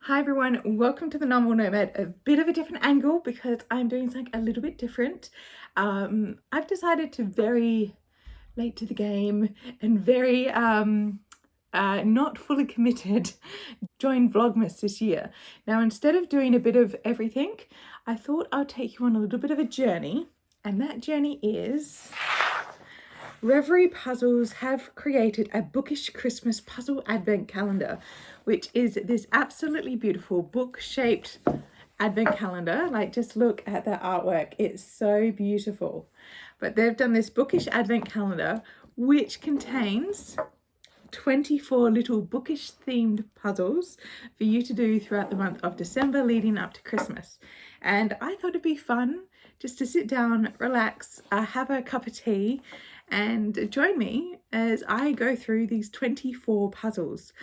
Hi everyone, welcome to the Normal Nomad. A bit of a different angle because I'm doing something a little bit different. I've decided to very late to the game and very not fully committed join Vlogmas this year. Now instead of doing a bit of everything, I thought I'll take you on a little bit of a journey, and that journey is Reverie Puzzles have created a bookish Christmas puzzle advent calendar, which is this absolutely beautiful book-shaped advent calendar. Like, just look at the artwork. It's so beautiful. But they've done this bookish advent calendar, which contains 24 little bookish themed puzzles for you to do throughout the month of December leading up to Christmas. And I thought it'd be fun just to sit down, relax, have a cup of tea, and join me as I go through these 24 puzzles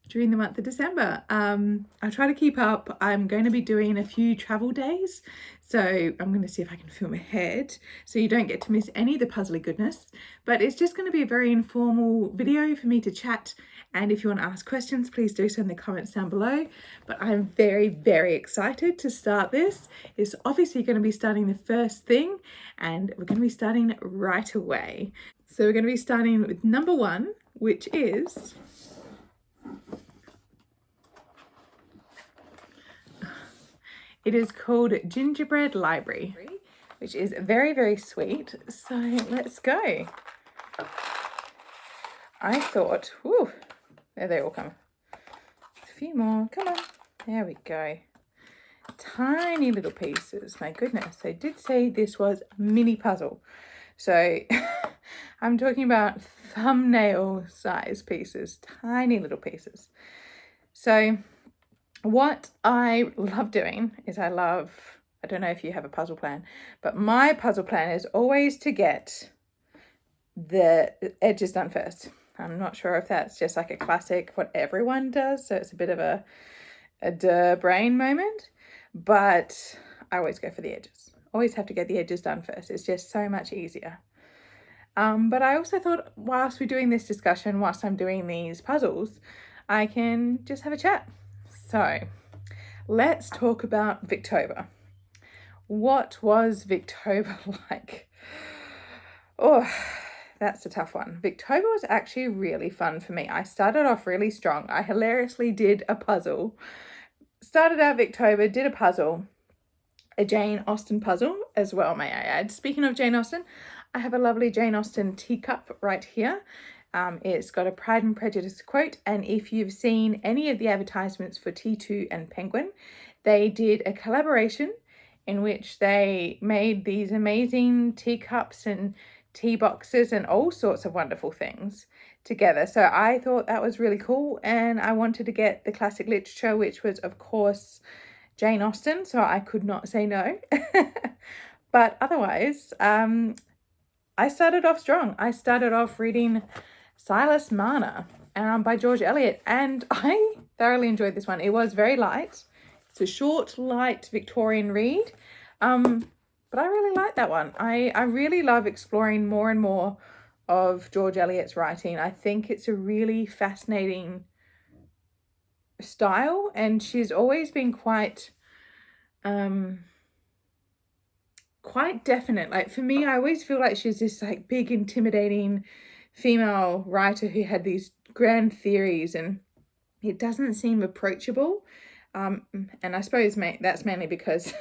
during the month of December. I try to keep up. I'm going to be doing a few travel days, so I'm going to see if I can film ahead so you don't get to miss any of the puzzly goodness. But it's just going to be a very informal video for me to chat, and if you want to ask questions, please do so in the comments down below. But I'm very, very excited to start this. It's obviously going to be starting the first thing, and we're going to be starting right away. So we're going to be starting with number one, which is it is called Gingerbread Library, which is very, very sweet. So let's go. I thought, whew, there they all come. A few more, come on. There we go. Tiny little pieces, my goodness. They did say this was a mini puzzle. So I'm talking about thumbnail size pieces, tiny little pieces. So what I love doing is I don't know if you have a puzzle plan, but my puzzle plan is always to get the edges done first. I'm not sure if that's just like a classic, what everyone does, so it's a bit of a duh brain moment, but I always go for the edges. Always have to get the edges done first. It's just so much easier. But I also thought whilst we're doing this discussion, whilst I'm doing these puzzles, I can just have a chat. So let's talk about Victober. What was Victober like? Oh, that's a tough one. Victober was actually really fun for me. I started off really strong. I hilariously did a puzzle. Started out Victober, did a puzzle, a Jane Austen puzzle as well, may I add. Speaking of Jane Austen, I have a lovely Jane Austen teacup right here. It's got a Pride and Prejudice quote, and if you've seen any of the advertisements for T2 and Penguin, they did a collaboration in which they made these amazing teacups and tea boxes and all sorts of wonderful things together. So I thought that was really cool, and I wanted to get the classic literature, which was of course Jane Austen, so I could not say no. But otherwise, I started off strong. I started off reading Silas, Marner by George Eliot, and I thoroughly enjoyed this one. It was very light. It's a short, light Victorian read, but I really like that one. I really love exploring more and more of George Eliot's writing. I think it's a really fascinating style, and she's always been quite definite. Like, for me, I always feel like she's this like big, intimidating female writer who had these grand theories, and it doesn't seem approachable. And I suppose that's mainly because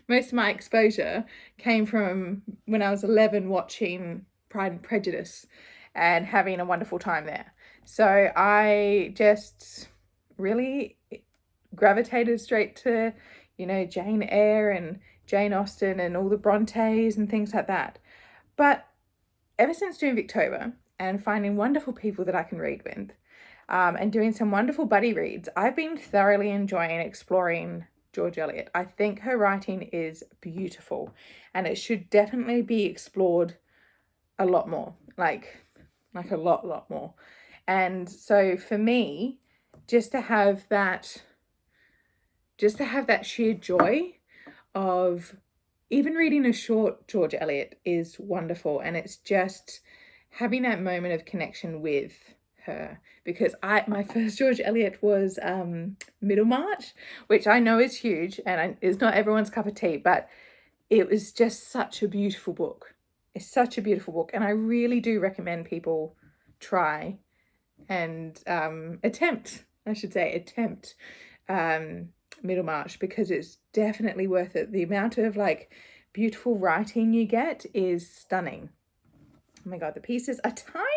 most of my exposure came from when I was 11 watching Pride and Prejudice and having a wonderful time there. So I just really gravitated straight to, Jane Eyre and Jane Austen and all the Brontes and things like that. But ever since doing Victober and finding wonderful people that I can read with, and doing some wonderful buddy reads, I've been thoroughly enjoying exploring George Eliot. I think her writing is beautiful, and it should definitely be explored a lot more, like a lot more. And so for me, just to have that sheer joy of even reading a short George Eliot is wonderful, and it's just having that moment of connection with her, because my first George Eliot was Middlemarch, which I know is huge and is not everyone's cup of tea, but it was just such a beautiful book. It's such a beautiful book, and I really do recommend people try and attempt Middlemarch, because it's definitely worth it. The amount of like beautiful writing you get is stunning. Oh my god, the pieces are tiny.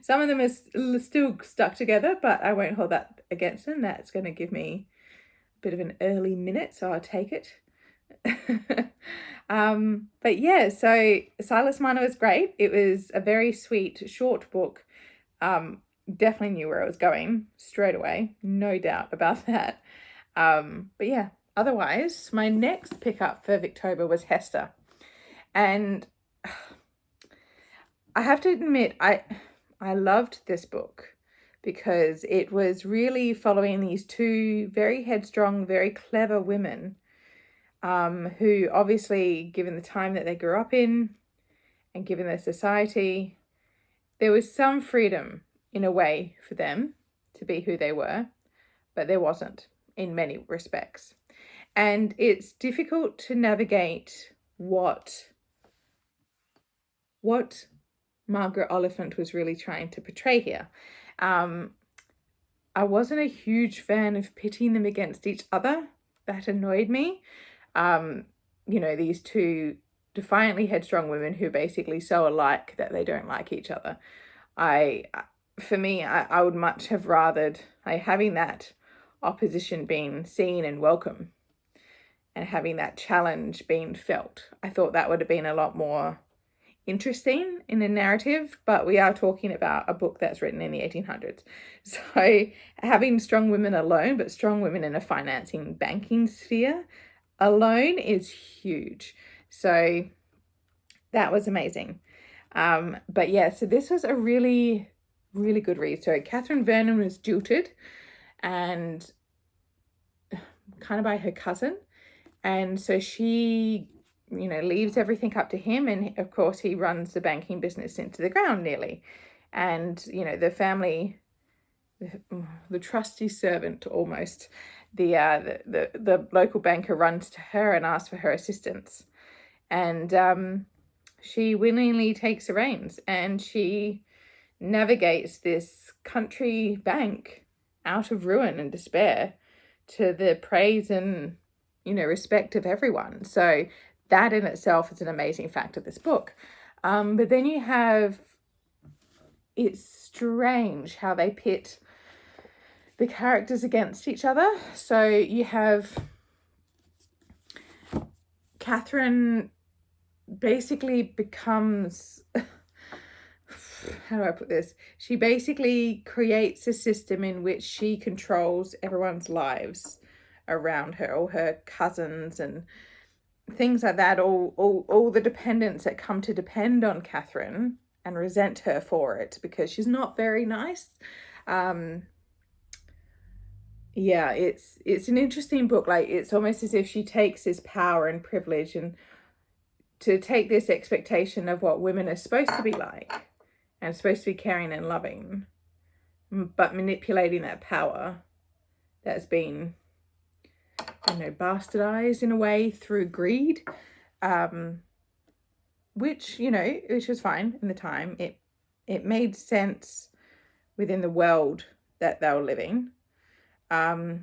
Some of them are still stuck together, but I won't hold that against them. That's going to give me a bit of an early minute, so I'll take it. But yeah, so Silas Marner was great. It was a very sweet, short book. Definitely knew where I was going straight away, no doubt about that. But yeah, otherwise, my next pickup for Victober was Hester. And I have to admit, I loved this book because it was really following these two very headstrong, very clever women, who obviously, given the time that they grew up in and given their society, there was some freedom in a way for them to be who they were, but there wasn't in many respects. And it's difficult to navigate what Margaret Oliphant was really trying to portray here. I wasn't a huge fan of pitting them against each other. That annoyed me. You know, these two defiantly headstrong women who basically so alike that they don't like each other. For me, I would much have rathered having that opposition being seen and welcome and having that challenge being felt. I thought that would have been a lot more interesting in a narrative, but we are talking about a book that's written in the 1800s. So having strong women alone, but strong women in a financing banking sphere alone is huge. So that was amazing. But yeah, so this was a really, really good read. So Catherine Vernon was jilted and kind of by her cousin. And so she, you know, leaves everything up to him. And of course, he runs the banking business into the ground nearly. And, you know, the family, the trusty servant almost, the local banker runs to her and asks for her assistance. And she willingly takes the reins and she navigates this country bank out of ruin and despair to the praise and, you know, respect of everyone. So that in itself is an amazing fact of this book. But then you have, it's strange how they pit the characters against each other. So you have Catherine basically becomes, how do I put this? She basically creates a system in which she controls everyone's lives around her, all her cousins and things like that, all the dependents that come to depend on Catherine and resent her for it because she's not very nice. Yeah, it's an interesting book. Like, it's almost as if she takes this power and privilege and to take this expectation of what women are supposed to be like and supposed to be caring and loving, but manipulating that power that's been, you know, bastardized in a way through greed, which was fine in the time. It made sense within the world that they were living. But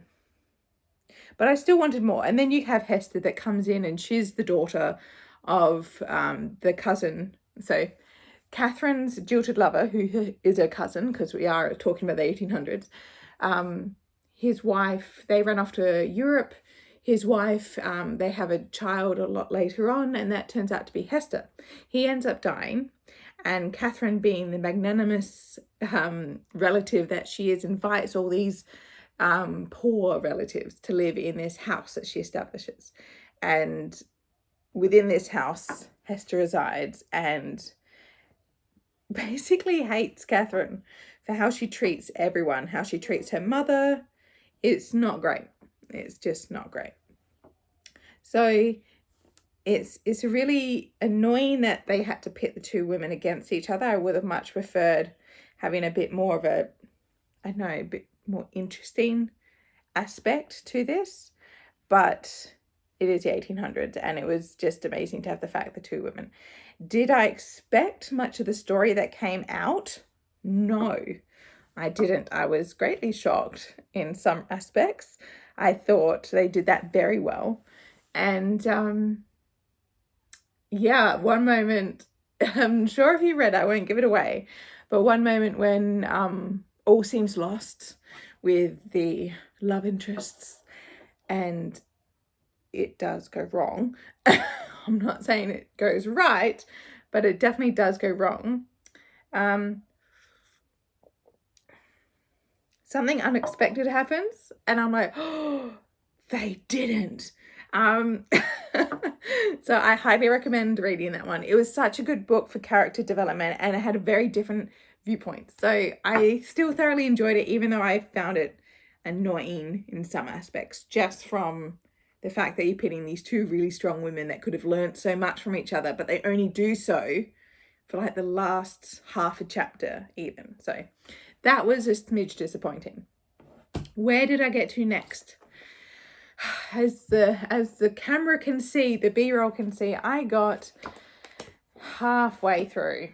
I still wanted more. And then you have Hester that comes in and she's the daughter of the cousin. So Catherine's jilted lover, who is her cousin, because we are talking about the 1800s, his wife, they ran off to Europe. His wife, they have a child a lot later on, and that turns out to be Hester. He ends up dying, and Catherine, being the magnanimous relative that she is, invites all these poor relatives to live in this house that she establishes. And within this house, Hester resides and basically hates Catherine for how she treats everyone, how she treats her mother. It's not great. It's just not great. So it's really annoying that they had to pit the two women against each other. I would have much preferred having a bit more of a, I don't know, a bit more interesting aspect to this, but it is the 1800s, and it was just amazing to have the fact the two women. Did I expect much of the story that came out? No, I didn't. I was greatly shocked in some aspects. I thought they did that very well. And yeah, one moment, I'm sure if you read, I won't give it away, but one moment when all seems lost with the love interests, and it does go wrong. I'm not saying it goes right, but it definitely does go wrong. Something unexpected happens, and I'm like, oh, they didn't. So I highly recommend reading that one. It was such a good book for character development, and it had a very different viewpoint. So I still thoroughly enjoyed it, even though I found it annoying in some aspects, just from the fact that you're pitting these two really strong women that could have learnt so much from each other, but they only do so for like the last half a chapter even. So that was a smidge disappointing. Where did I get to next? As the camera can see, the B-roll can see, I got halfway through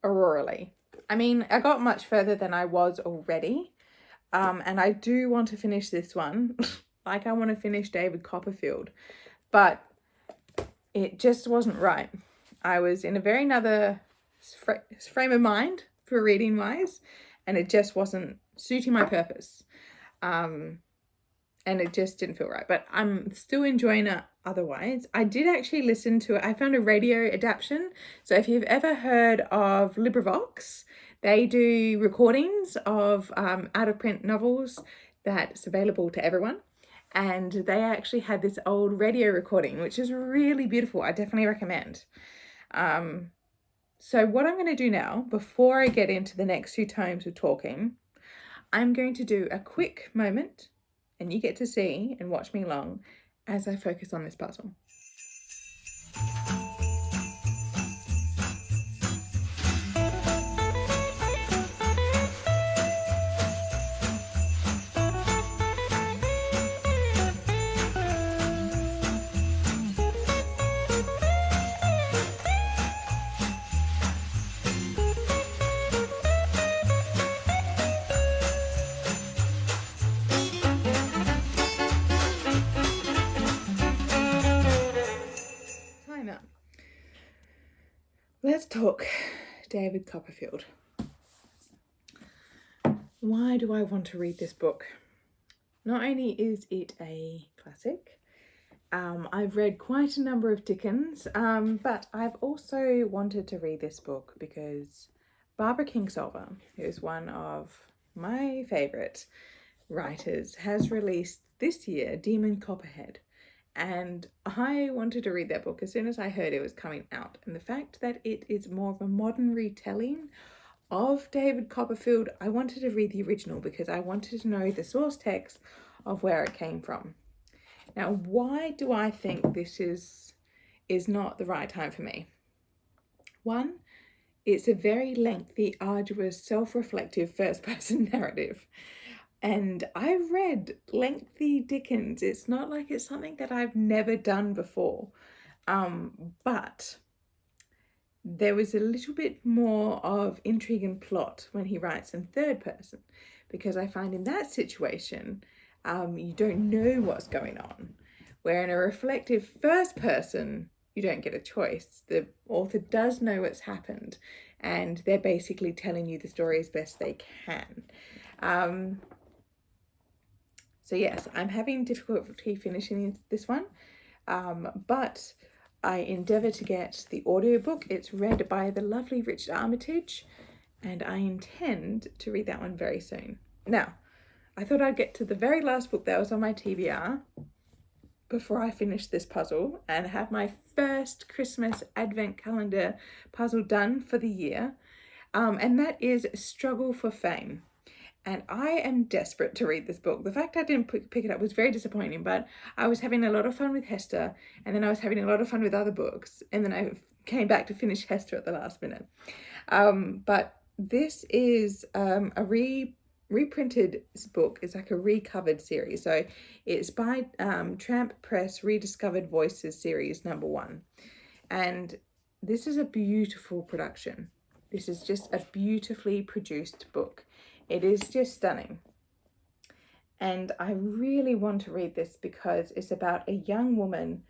Aurora Leigh. I mean, I got much further than I was already. And I do want to finish this one. Like I want to finish David Copperfield. But it just wasn't right. I was in a very another frame of mind for reading wise, and it just wasn't suiting my purpose. And it just didn't feel right, but I'm still enjoying it otherwise. I did actually listen to it. I found a radio adaptation. So if you've ever heard of LibriVox, they do recordings of out of print novels that's available to everyone. And they actually had this old radio recording, which is really beautiful. I definitely recommend. So what I'm going to do now, before I get into the next few tomes of talking, I'm going to do a quick moment, and you get to see and watch me along as I focus on this puzzle. Let's talk David Copperfield. Why do I want to read this book? Not only is it a classic, I've read quite a number of Dickens, but I've also wanted to read this book because Barbara Kingsolver, who is one of my favourite writers, has released this year Demon Copperhead. And I wanted to read that book as soon as I heard it was coming out. And the fact that it is more of a modern retelling of David Copperfield, I wanted to read the original because I wanted to know the source text of where it came from. Now, why do I think this is not the right time for me? One, it's a very lengthy, arduous, self-reflective first-person narrative. And I've read lengthy Dickens. It's not like it's something that I've never done before. But there was a little bit more of intrigue and plot when he writes in third person, because I find in that situation, you don't know what's going on. Where in a reflective first person, you don't get a choice. The author does know what's happened, and they're basically telling you the story as best they can. So yes, I'm having difficulty finishing this one, but I endeavour to get the audiobook. It's read by the lovely Richard Armitage, and I intend to read that one very soon. Now, I thought I'd get to the very last book that was on my TBR before I finish this puzzle and have my first Christmas Advent Calendar puzzle done for the year, and that is Struggle for Fame. and I am desperate to read this book. The fact I didn't pick it up was very disappointing, but I was having a lot of fun with Hester, and then I was having a lot of fun with other books, and then I came back to finish Hester at the last minute. But this is a reprinted book. It's like a recovered series. So it's by Tramp Press Rediscovered Voices series #1. And this is a beautiful production. This is just a beautifully produced book. It is just stunning. And I really want to read this because it's about a young woman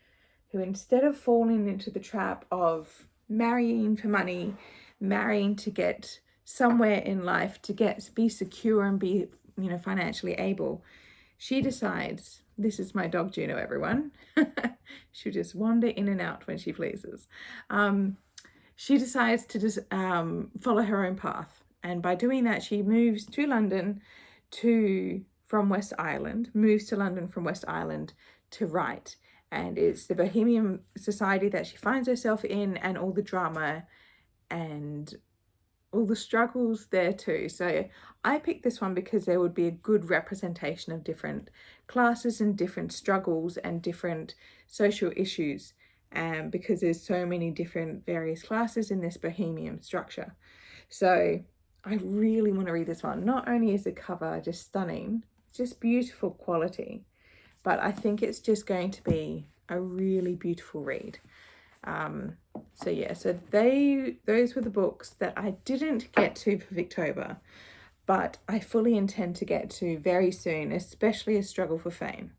who, instead of falling into the trap of marrying for money, marrying to get somewhere in life, to be secure and be, financially able, she decides, this is my dog Juno, everyone. She'll just wander in and out when she pleases. She decides to just follow her own path. And by doing that, she moves to London from West Island to write. And it's the Bohemian society that she finds herself in, and all the drama and all the struggles there too. So I picked this one because there would be a good representation of different classes and different struggles and different social issues, because there's so many different various classes in this Bohemian structure. So I really want to read this one. Not only is the cover just stunning, just beautiful quality, but I think it's just going to be a really beautiful read. So those were the books that I didn't get to for Victober, but I fully intend to get to very soon, especially A Struggle for Fame.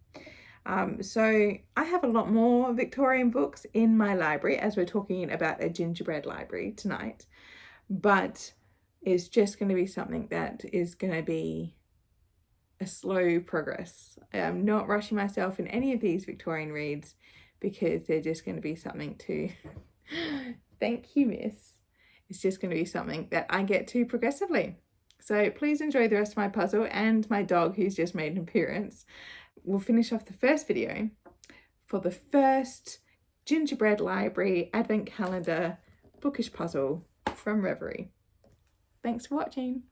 So I have a lot more Victorian books in my library, as we're talking about a gingerbread library tonight, but it's just going to be something that is going to be a slow progress. I'm not rushing myself in any of these Victorian reads because they're just going to be something to, thank you, miss. It's just going to be something that I get to progressively. So please enjoy the rest of my puzzle and my dog, who's just made an appearance. We'll finish off the first video for the first gingerbread library advent calendar bookish puzzle from Reverie. Thanks for watching.